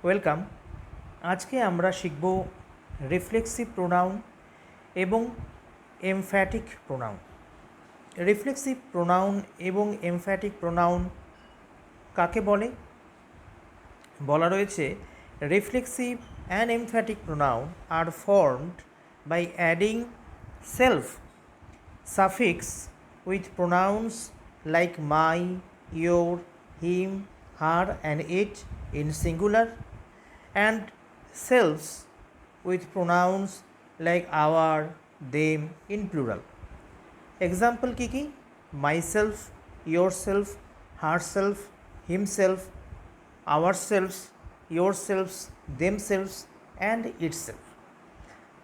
Welcome. আজকে আমরা শিখব রিফ্লেক্সিভ প্রোনাউন এবং এমফ্যাটিক প্রোনাউন। রিফ্লেক্সিভ প্রোনাউন এবং এমফ্যাটিক প্রোনাউন কাকে বলে? বলা রয়েছে reflexive and emphatic pronoun are formed by adding self suffix with pronouns like my, your, him, her and it in singular and selves with pronouns like our, them in plural. Example কি? Myself, yourself, herself, himself, ourselves, yourselves, themselves and itself.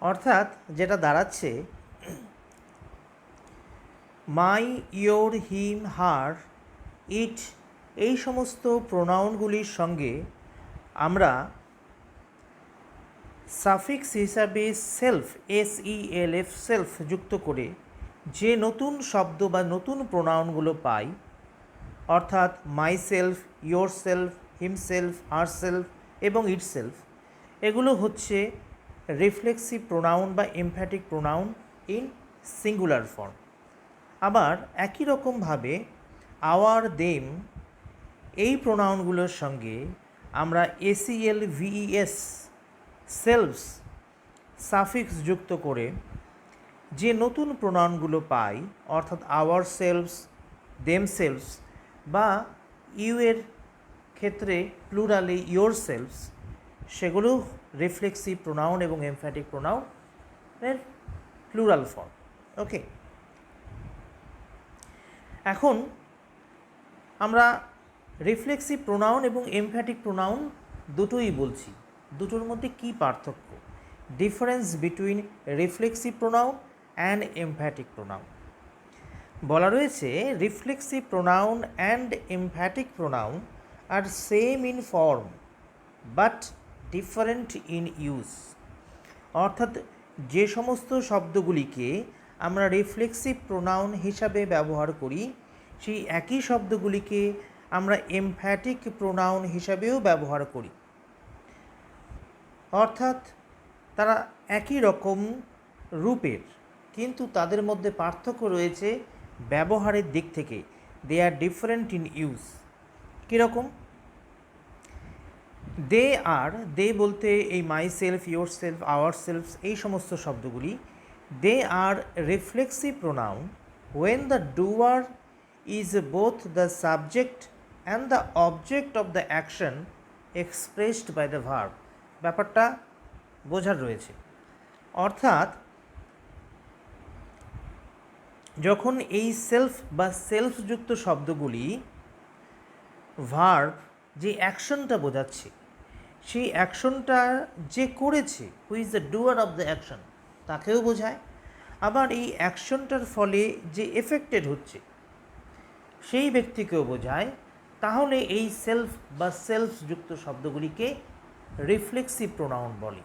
অর্থাৎ যেটা দাঁড়াচ্ছে মাই, your, হিম, হার, ইট এই সমস্ত প্রোনাউনগুলির সঙ্গে আমরা suffix হিসাবে self SELF self যুক্ত করে যে নতুন শব্দ বা নতুন প্রোনাউনগুলো পাই, অর্থাৎ my self, your self, himself, herself এবং ইটসেলফ, এগুলো হচ্ছে রিফ্লেক্সিভ প্রোনাউন বা emphatic pronoun in singular form. আবার একই রকমভাবে আওয়ার, দেম এই প্রোনাউনগুলোর সঙ্গে আমরা SELVES সেলভস সাফিক্স যুক্ত করে যে নতুন প্রোনাউনগুলো পাই, অর্থাৎ আওয়ার সেলভস, দেম সেলভস বা ইউ এর ক্ষেত্রে প্লুরালে ইয়োর সেলভস, সেগুলো রিফ্লেক্সিভ প্রোনাউন এবং এমফ্যাটিক প্রোনাউনের প্লুরাল ফর্ম। ওকে, এখন আমরা রিফ্লেক্সিভ প্রোনাউন এবং এমফ্যাটিক প্রোনাউন দুটোই বলছি। দুটোর মধ্যে কী পার্থক্য? Difference between reflexive pronoun and emphatic pronoun. বলা রয়েছে reflexive pronoun and emphatic pronoun are same in form but different in use. অর্থাৎ যে সমস্ত শব্দগুলিকে আমরা রিফ্লেক্সিভ প্রোনাউন হিসাবে ব্যবহার করি, সেই একই শব্দগুলিকে আমরা এমফ্যাটিক প্রোনাউন হিসাবেও ব্যবহার করি। অর্থাৎ তারা একই রকম রূপের, কিন্তু তাদের মধ্যে পার্থক্য রয়েছে ব্যবহারের দিক থেকে। They are different in use. কীরকম? দে বলতে এই myself, yourself, ourselves এই সমস্ত শব্দগুলি, they are reflexive pronoun when the doer is both the subject and the object of the action expressed by the verb. ব্যাপারটা বোঝার রয়েছে। অর্থাৎ যখন এই সেলফ বা সেলফ যুক্ত শব্দগুলি ভার্ব যে অ্যাকশনটা বোঝাচ্ছে, সেই অ্যাকশনটা যে করেছে, who is the doer of the action, তাকেও বোঝায়। আবার এই অ্যাকশনটার ফলে যে এফেক্টেড হচ্ছে সেই ব্যক্তিকেও বোঝায়। তাহলে এই সেলফ বা সেলফ যুক্ত শব্দগুলিকে রিফ্লেক্সিভ প্রোনাউন বলে।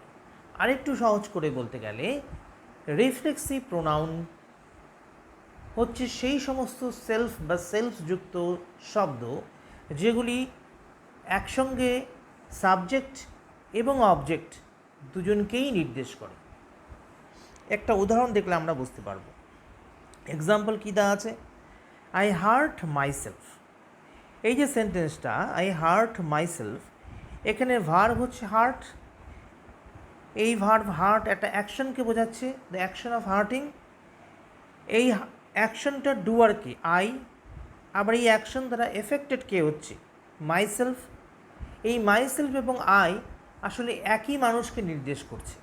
আরেকটু সহজ করে বলতে গেলে রিফ্লেক্সিভ প্রোনাউন হচ্ছে সেই সমস্ত সেলফ বা সেলফ যুক্ত শব্দ যেগুলি একসঙ্গে সাবজেক্ট এবং অবজেক্ট দুজনকেই নির্দেশ করে। একটা উদাহরণ দেখলে আমরা বুঝতে পারবো। এক্সাম্পল কী দেওয়া আছে? I hurt myself. এই যে সেন্টেন্সটা আই হার্ট মাইসেলফ, এখানে ভার্ব হচ্ছে হার্ট। এই ভার্ব হার্ট একটা অ্যাকশনকে বোঝাচ্ছে, দ্য অ্যাকশন অফ হার্টিং। এই অ্যাকশনটার ডুয়ার কে? আই। আবার এই অ্যাকশন দ্বারা এফেক্টেড কে হচ্ছে? মাইসেলফ। এই মাইসেলফ এবং আই আসলে একই মানুষকে নির্দেশ করছে,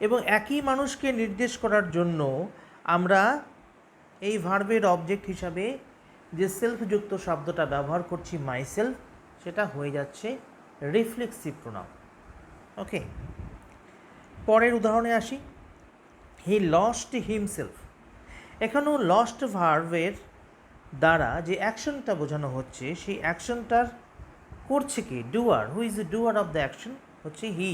এবং একই মানুষকে নির্দেশ করার জন্য আমরা এই ভার্বের অবজেক্ট হিসাবে যে সেলফযুক্ত শব্দটা ব্যবহার করছি মাইসেলফ, সেটা হয়ে যাচ্ছে রিফ্লেক্সিভ প্রোনাউন। ওকে, পরের উদাহরণে আসি। He lost himself. এখানেও লস্ট ভার্বের দ্বারা যে অ্যাকশনটা বোঝানো হচ্ছে, সেই অ্যাকশনটার করছে কি? Doer. Who is the doer of the action? হচ্ছে হি।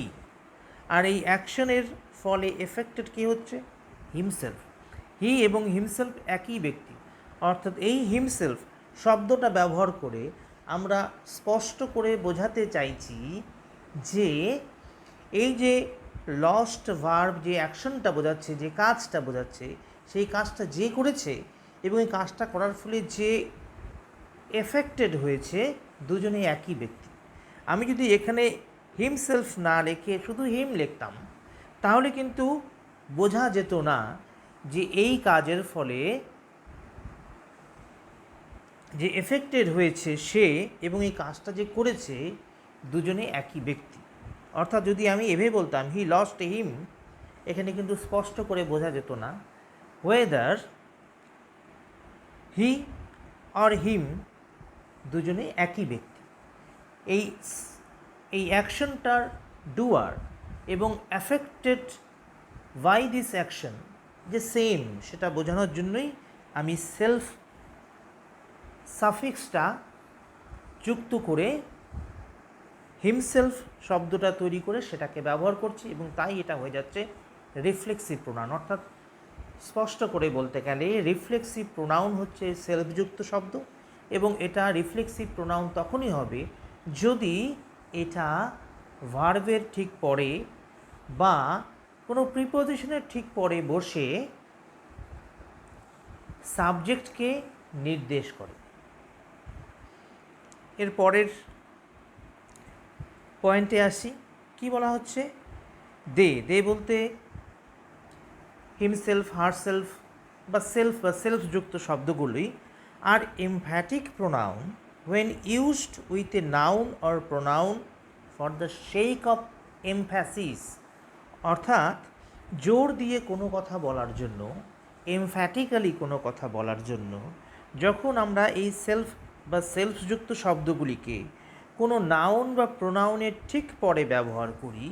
আর এই অ্যাকশনের ফলে এফেক্টেড কী হচ্ছে? হিমসেলফ। হি এবং হিমসেলফ একই ব্যক্তি। অর্থাৎ এই হিমসেলফ শব্দটা ব্যবহার করে আমরা স্পষ্ট করে বোঝাতে চাইছি যে এই যে লস্ট ভার্ব যে অ্যাকশনটা বোঝাচ্ছে, যে কাজটা বোঝাচ্ছে, সেই কাজটা যে করেছে এবং এই কাজটা করার ফলে যে এফেক্টেড হয়েছে দুজনেই একই ব্যক্তি। আমি যদি এখানে হিমসেলফ না লিখে শুধু হিম লিখতাম তাহলে কিন্তু বোঝা যেত না যে এই কাজের ফলে যে এফেক্টেড হয়েছে সে এবং এই কাজটা যে করেছে দুজনে একই ব্যক্তি। অর্থাৎ যদি আমি এভাবে বলতাম হি লস্ট হিম, এখানে কিন্তু স্পষ্ট করে বোঝা যেত না ওয়েদার হি অর হিম দুজনে একই ব্যক্তি। এই এই অ্যাকশনটার ডুয়ার এবং অ্যাফেক্টেড বাই দিস অ্যাকশন যে সেম, সেটা বোঝানোর জন্যই আমি সেলফ সাফিক্সটা যুক্ত করে হিমসেলফ শব্দটা তৈরি করে সেটাকে ব্যবহার করছি এবং তাই এটা হয়ে যাচ্ছে রিফ্লেক্সিভ প্রোনাউন। অর্থাৎ স্পষ্ট করে বলতে গেলে রিফ্লেক্সিভ প্রোনাউন হচ্ছে সেলফযুক্ত শব্দ এবং এটা রিফ্লেক্সিভ প্রোনাউন তখনই হবে যদি এটা ভার্বের ঠিক পরে বা কোনো প্রিপোজিশনের ঠিক পরে বসে সাবজেক্টকে নির্দেশ করে। এর পরের পয়েন্টে আসি, কি বলা হচ্ছে, দে বলতে হিমসেলফ, হারসেলফ বা সেলফযুক্ত শব্দগুলি আর emphatic pronoun when used with a noun or pronoun for the sake of emphasis, অর্থাৎ জোর দিয়ে কোনো কথা বলার জন্য, এমফ্যাটিক্যালি কোনো কথা বলার জন্য যখন আমরা এই সেলফযুক্ত শব্দগুলিকে কোনো নাউন বা প্রোনাউনের ঠিক পরে ব্যবহার করি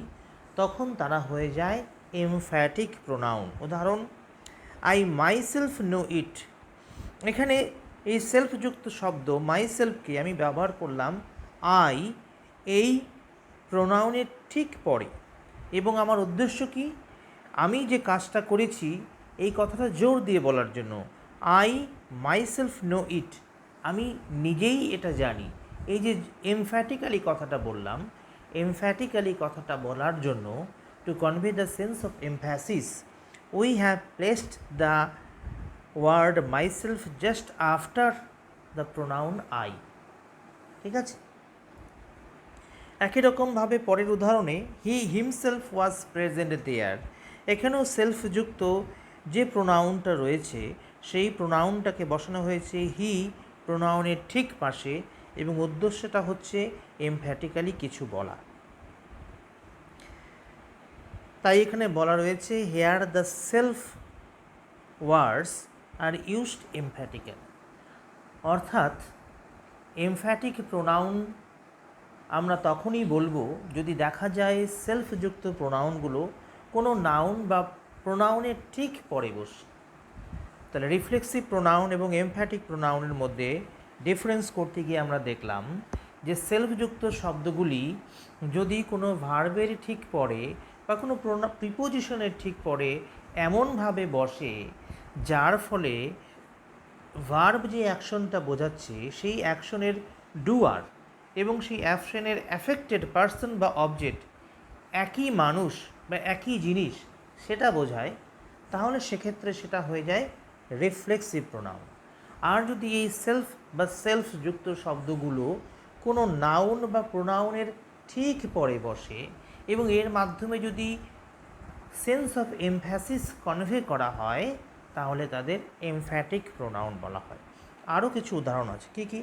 তখন তারা হয়ে যায় এমফ্যাটিক প্রোনাউন। উদাহরণ, আই মাইসেলফ নো ইট। এখানে এই সেলফযুক্ত শব্দ মাইসেলফকে আমি ব্যবহার করলাম আই এই প্রোনাউনের ঠিক পরে এবং আমার উদ্দেশ্য কি, আমি যে কাজটা করেছি এই কথাটা জোর দিয়ে বলার জন্য। আই মাইসেলফ নো ইট, আমি নিজেই এটা জানি। এই যে এমফ্যাটিক্যালি কথাটা বললাম, এমফ্যাটিক্যালি কথাটা বলার জন্য to convey the sense of emphasis we have placed the word myself just after the pronoun I. ঠিক আছে, একই রকমভাবে পরের উদাহরণে হি হিমসেলফ ওয়াজ প্রেজেন্ট দেয়ার, এখানেও সেলফযুক্ত যে প্রোনাউনটা রয়েছে সেই প্রোনাউনটাকে বসানো হয়েছে হি প্রোনাউনের ঠিক পাশে এবং উদ্দেশ্যটা হচ্ছে এমফ্যাটিক্যালি কিছু বলা। তাই এখানে বলা রয়েছে here the self words are used emphatical, অর্থাৎ এমফ্যাটিক প্রোনাউন আমরা তখনই বলবো যদি দেখা যায় সেলফযুক্ত প্রোনাউনগুলো কোনো নাউন বা প্রোনাউনের ঠিক পরে বসে। তাহলে রিফ্লেক্সিভ প্রোনাউন এবং এমফ্যাটিক প্রোনাউনের মধ্যে ডিফারেন্স করতে গিয়ে আমরা দেখলাম যে সেলফযুক্ত শব্দগুলি যদি কোনো ভার্বের ঠিক পরে বা কোনো প্রিপোজিশনের ঠিক পরে এমনভাবে বসে যার ফলে ভার্ব যে অ্যাকশনটা বোঝাচ্ছে সেই অ্যাকশনের ডুয়ার এবং সেই অ্যাকশনের অ্যাফেক্টেড পার্সন বা অবজেক্ট একই মানুষ বা একই জিনিস সেটা বোঝায়, তাহলে সেক্ষেত্রে সেটা হয়ে যায় রিফ্লেক্সিভ প্রোনাউন। আর যদি এই সেলফযুক্ত শব্দগুলো কোনো নাউন বা প্রোনাউনের ঠিক পরে বসে এবং এর মাধ্যমে যদি সেন্স অফ এমফ্যাসিস কনভে করা হয় তাহলে তাদের এমফ্যাটিক প্রোনাউন বলা হয়। আরও কিছু উদাহরণ আছে, কি কি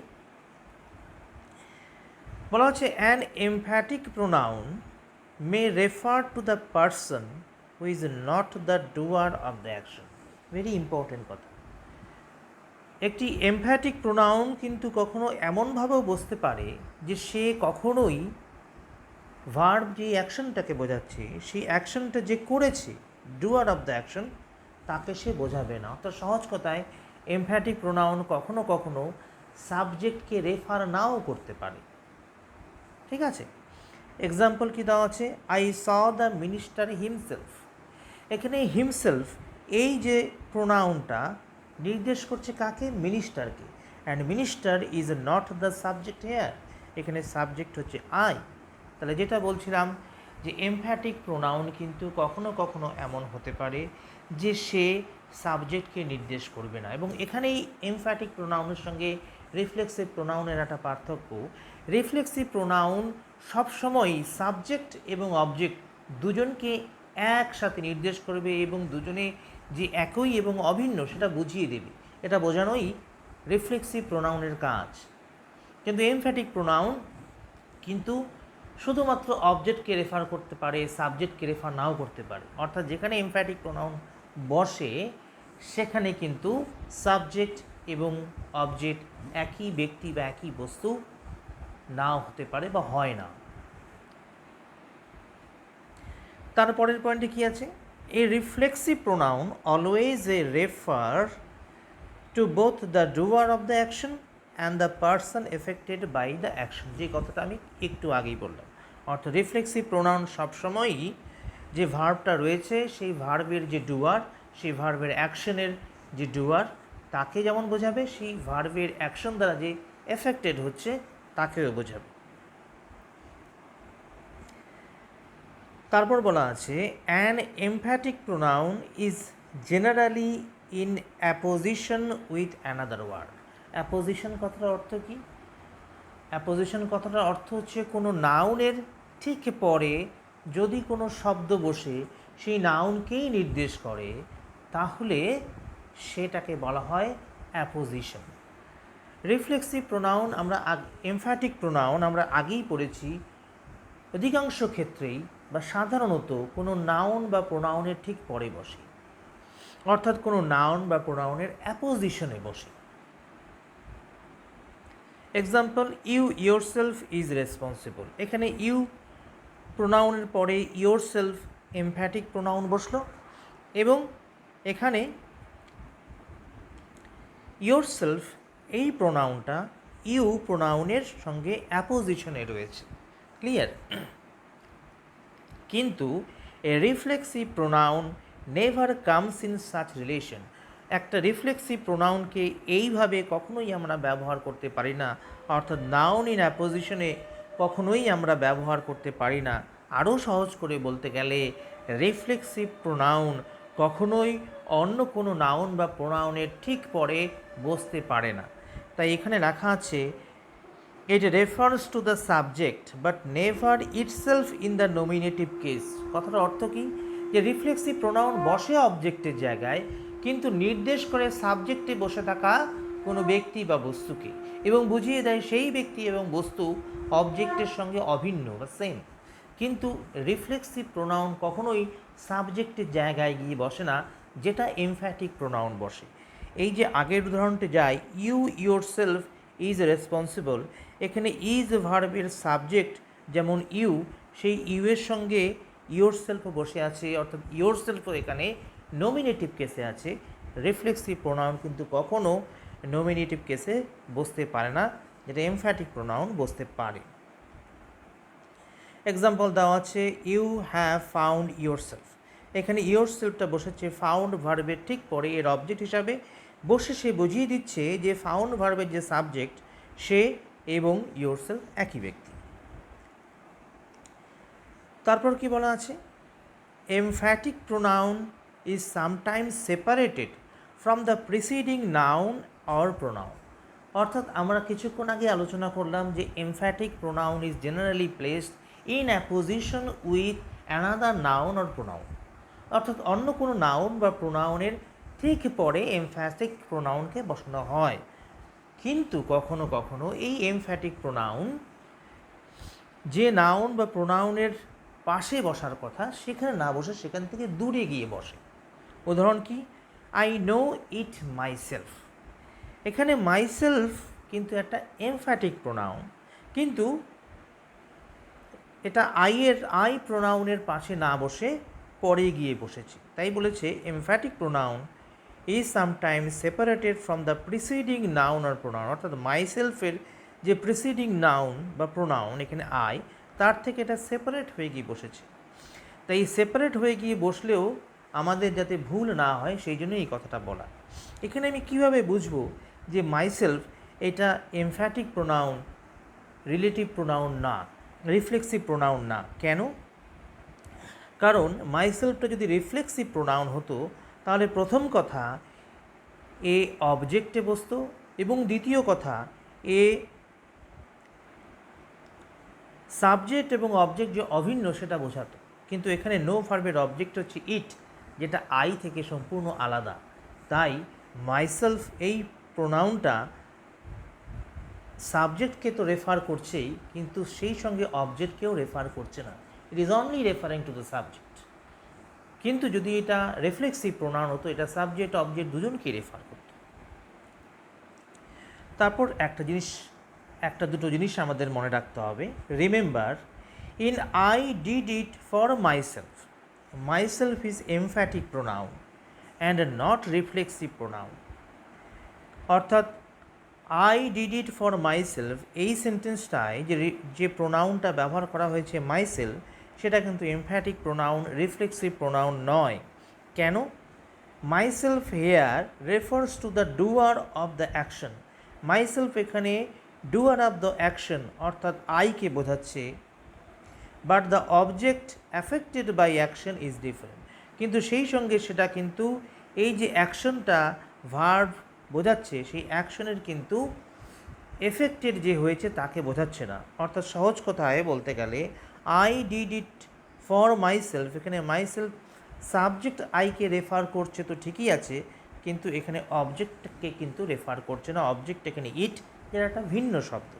বলা হচ্ছে, an emphatic pronoun may refer to the person who is not the doer of the action. Very important কথা। একটি এমফ্যাটিক প্রোনাউন কিন্তু কখনো এমনভাবেও বসতে পারে যে সে কখনোই ভার্ব যে অ্যাকশনটাকে বোঝাচ্ছে সেই অ্যাকশনটা যে করেছে, ডুয়ার অফ দ্য অ্যাকশন, তাকে সে বোঝাবে না। অর্থাৎ সহজ কথায় এমফ্যাটিক প্রোনাউন কখনো কখনো সাবজেক্টকে রেফার নাও করতে পারে। ঠিক আছে, এক্সাম্পল কি দেওয়া আছে, I saw the minister himself. এখানে হিমসেলফ এই যে প্রোনাউনটা নির্দেশ করছে কাকে, মিনিস্টারকে। And minister is not the subject here. এখানে সাবজেক্ট হচ্ছে আই। তাহলে যেটা বলছিলাম যে এমফ্যাটিক প্রোনাউন কিন্তু কখনো কখনো এমন হতে পারে যে সে সাবজেক্টকে নির্দেশ করবে না, এবং এখানেই এমফ্যাটিক প্রোনাউনের সঙ্গে রিফ্লেক্সিভ প্রোনাউনের একটা পার্থক্য। রিফ্লেক্সিভ প্রোনাউন সবসময়ই সাবজেক্ট এবং অবজেক্ট দুজনকে একসাথে নির্দেশ করবে এবং দুজনে যে একই এবং অভিন্ন সেটা বুঝিয়ে দেবে, এটা বোঝানোই রিফ্লেক্সিভ প্রোনাউনের কাজ। কিন্তু এমফ্যাটিক প্রোনাউন কিন্তু শুধুমাত্র অবজেক্টকে রেফার করতে পারে, সাবজেক্টকে রেফার নাও করতে পারে। অর্থাৎ যেখানে এমফ্যাটিক প্রোনাউন বসে সেখানে কিন্তু সাবজেক্ট এবং অবজেক্ট একই ব্যক্তি বা একই বস্তু নাও হতে পারে বা হয় না। তারপরের পয়েন্টে কি আছে? A reflexive pronoun always a refer to both the doer of the action and the person affected by the action. যে কথাটা আমি একটু আগেই বললাম, অর্থাৎ রিফ্লেক্সিভ প্রোনাউন সবসময়ই যে ভার্বটা রয়েছে সেই ভার্বের যে ডুয়ার, সেই ভার্বের অ্যাকশনের যে ডুয়ার তাকে যেমন বোঝাবে, সেই ভার্বের অ্যাকশন দ্বারা যে এফেক্টেড হচ্ছে তাকেও বোঝাবে। তারপর বলা আছে an emphatic pronoun is generally in apposition with another word. Apposition কথাটার অর্থ কি? অ্যাপোজিশন কথাটার অর্থ হচ্ছে কোনো নাউনের ঠিক পরে যদি কোনো শব্দ বসে সেই নাউনকেই নির্দেশ করে তাহলে সেটাকে বলা হয় অ্যাপোজিশন। রিফ্লেক্সিভ প্রোনাউন আমরা এমফ্যাটিক প্রোনাউন আমরা আগেই পড়েছি, অধিকাংশ ক্ষেত্রেই বা সাধারণত কোনো নাউন বা প্রোনাউনের ঠিক পরে বসে, অর্থাৎ কোনো নাউন বা প্রোনাউনের অ্যাপোজিশনে বসে। Example, you yourself is responsible. এখানে ইউ প্রোনাউনের পরে ইয়োরসেলফ এমফ্যাটিক প্রোনাউন বসলো এবং এখানে ইয়োরসেলফ এই প্রোনাউনটা ইউ প্রোনাউনের সঙ্গে অ্যাপোজিশনে রয়েছে। ক্লিয়ার? কিন্তু a reflexive pronoun never comes in such relation. একটা রিফ্লেক্সিভ প্রোনাউনকে এইভাবে কখনোই আমরা ব্যবহার করতে পারি না, অর্থাৎ নাউন ইন অ্যাপোজিশনে কখনোই আমরা ব্যবহার করতে পারি না। আরও সহজ করে বলতে গেলে রিফ্লেক্সিভ প্রোনাউন কখনোই অন্য কোনো নাউন বা প্রোনাউনের ঠিক পরে বসতে পারে না। তাই এখানে লেখা আছে it refers to the subject but never itself in the nominative case. কথাটার অর্থ কী? যে রিফ্লেক্সিভ প্রোনাউন বসে অবজেক্টের জায়গায় কিন্তু নির্দেশ করে সাবজেক্টে বসে থাকা কোনো ব্যক্তি বা বস্তুকে, এবং বুঝিয়ে দেয় সেই ব্যক্তি এবং বস্তু অবজেক্টের সঙ্গে অভিন্ন বা সেম। কিন্তু রিফ্লেক্সিভ প্রোনাউন কখনোই সাবজেক্টের জায়গায় গিয়ে বসে না, যেটা এমফ্যাটিক প্রোনাউন বসে। এই যে আগের উদাহরণটি যায়, ইউ ইয়োরসেলফ ইজ রেসপন্সিবল, এখানে ইজ ভার্বের সাবজেক্ট যেমন ইউ, সেই ইউ এর সঙ্গে ইয়োরসেলফ বসে আছে, অর্থাৎ ইয়োরসেলফও এখানে নমিনেটিভ কেসে আছে। রিফ্লেক্সিভ প্রোনাউন কিন্তু কখনও নমিনেটিভ কেসে বসতে পারে না, যেটা এমফ্যাটিক প্রোনাউন বসতে পারে। এক্সাম্পল দেওয়া আছে, ইউ হ্যাভ ফাউন্ড ইয়োরসেলফ। এখানে ইয়োরসেলফটা বসেছে ফাউন্ড ভার্বের ঠিক পরে, এর অবজেক্ট হিসাবে বসে সে বুঝিয়ে দিচ্ছে যে ফাউন্ড ভার্বের যে সাবজেক্ট সে এবং ইয়োরসেলফ একই ব্যক্তি। তারপর কি বলা আছে? Emphatic pronoun is sometimes separated from the preceding noun or pronoun. অর্থাৎ আমরা কিছুক্ষণ আগে আলোচনা করলাম যে emphatic pronoun is generally placed in apposition with another noun or pronoun. অর্থাৎ অন্য কোনো নাউন বা প্রোনাউনের ঠিক পরে এমফ্যাটিক প্রোনাউনকে বসানো হয়। কিন্তু কখনো কখনো এই এমফ্যাটিক প্রোনাউন যে নাউন বা প্রোনাউনের পাশে বসার কথা সেখানে না বসে সেখান থেকে দূরে গিয়ে বসে। উদাহরণ কি? I know it myself. এখানে মাইসেলফ কিন্তু একটা এমফ্যাটিক প্রোনাউন, কিন্তু এটা আই প্রোনাউনের পাশে না বসে পরে গিয়ে বসেছে, তাই বলেছে emphatic pronoun is sometimes separated from the preceding noun or pronoun. অর্থাৎ মাইসেলফের যে প্রিসিডিং নাউন বা প্রোনাউন এখানে আই, তার থেকে এটা সেপারেট হয়ে গিয়ে বসেছে। তাই সেপারেট হয়ে গিয়ে বসলেও আমাদের যাতে ভুল না হয় সেই জন্য এই কথাটা বলা। এখানে আমি কিভাবে বুঝবো যে মাইসেলফ এটা এমফ্যাটিক প্রোনাউন, রিলেটিভ প্রোনাউন না, রিফ্লেক্সিভ প্রোনাউন না। কেন? কারণ মাইসেলফটা যদি রিফ্লেক্সিভ প্রোনাউন হতো তাহলে প্রথম কথা এ অবজেক্টে বসতো, এবং দ্বিতীয় কথা এ সাবজেক্ট এবং অবজেক্ট যে অভিন্ন সেটা বোঝাতো। কিন্তু এখানে নো ভার্বের অবজেক্ট হচ্ছে ইট, যেটা আই থেকে সম্পূর্ণ আলাদা। তাই মাইসেলফ এই প্রোনাউনটা সাবজেক্টকে তো রেফার করছেই, কিন্তু সেই সঙ্গে অবজেক্টকেও রেফার করছে না। It is only referring to the subject. কিন্তু যদি এটা রিফ্লেক্সিভ প্রোনাউন হতো, এটা সাবজেক্ট অবজেক্ট দুজনকেই রেফার করত। তারপর একটা দুটো জিনিস আমাদের মনে রাখতে হবে। Remember, in I did it for myself, myself is emphatic pronoun and not reflexive pronoun. অর্থাৎ I did it for myself এই সেন্টেন্সটায় যে প্রোনাউনটা ব্যবহার করা হয়েছে মাইসেলফ, সেটা কিন্তু এমফ্যাটিক প্রোনাউন, রিফ্লেক্সিভ প্রোনাউন নয়। কেন? Myself here refers to the doer of the action. Myself এখানে ডুয়ার অফ দ্য অ্যাকশন অর্থাৎ আইকে বোঝাচ্ছে, but the object affected by action is different. কিন্তু সেই সঙ্গে সেটা কিন্তু এই যে অ্যাকশনটা ভার্ব বোঝাচ্ছে, সেই অ্যাকশনের কিন্তু এফেক্টেড যে হয়েছে তাকে বোঝাচ্ছে না। অর্থাৎ সহজ কথায় বলতে গেলে I did it for myself, এখানে মাইসেলফ সাবজেক্ট আইকে রেফার করছে তো ঠিকই আছে, কিন্তু এখানে অবজেক্টকে কিন্তু রেফার করছে না। অবজেক্ট এখানে ইট, যেটা একটা ভিন্ন শব্দ।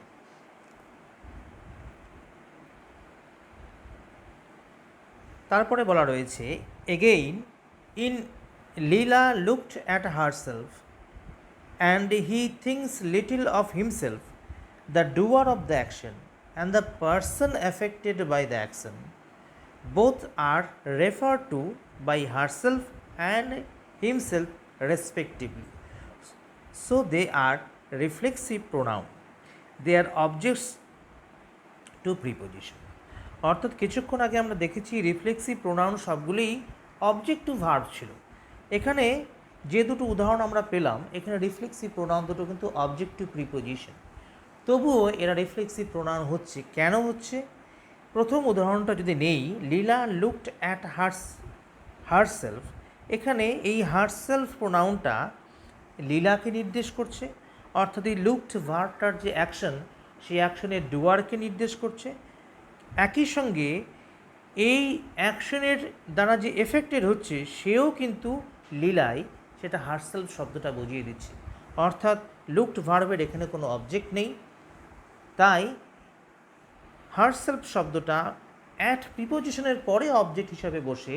তারপরে বলা রয়েছে again, in Leela looked at herself and he thinks little of himself, the doer of the action and the person affected by the action. Both are referred to by herself and himself respectively. So they are reflexive pronoun. They are objects to preposition. অর্থাৎ কিছুক্ষণ আগে আমরা দেখেছি reflexive pronoun সবগুলিই object to verb ছিল। এখানে যে দুটো উদাহরণ আমরা পেলাম, এখানে রিফ্লেক্সিভ প্রোনাউন দুটো কিন্তু অবজেক্ট টু প্রিপোজিশন। তবুও এরা রিফ্লেক্সিভ প্রোনাউন হচ্ছে। কেন হচ্ছে? প্রথম উদাহরণটা যদি নেই, লীলা লুকড অ্যাট হারসেলফ, এখানে এই হারসেলফ প্রোনাউনটা লীলাকে নির্দেশ করছে, অর্থাৎ এই লুকড ভার্বটার যে অ্যাকশন, সেই অ্যাকশনের ডুয়ারকে নির্দেশ করছে। একই সঙ্গে এই অ্যাকশনের দ্বারা যে এফেক্টেড হচ্ছে সেও কিন্তু লীলায়, সেটা হারসেলফ শব্দটা বুঝিয়ে দিচ্ছে। অর্থাৎ লুকড ভার্বের এখানে কোনো অবজেক্ট নেই, তাই হারসেলফ শব্দটা অ্যাট প্রিপোজিশনের পরে অবজেক্ট হিসাবে বসে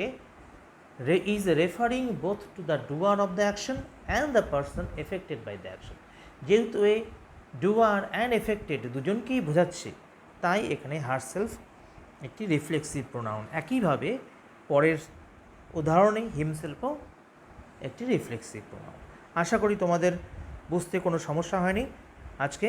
is referring both to the doer of the action and the person affected by the action. যেহেতু এই ডুয়ার অ্যান্ড এফেক্টেড দুজনকেই বোঝাচ্ছে, তাই এখানে হারসেলফ একটি রিফ্লেক্সিভ প্রোনাউন। একইভাবে পরের উদাহরণে হিমসেলফও একটি রিফ্লেক্সিভ প্রোনাউন। আশা করি তোমাদের বুঝতে কোনো সমস্যা হয়নি। আজকে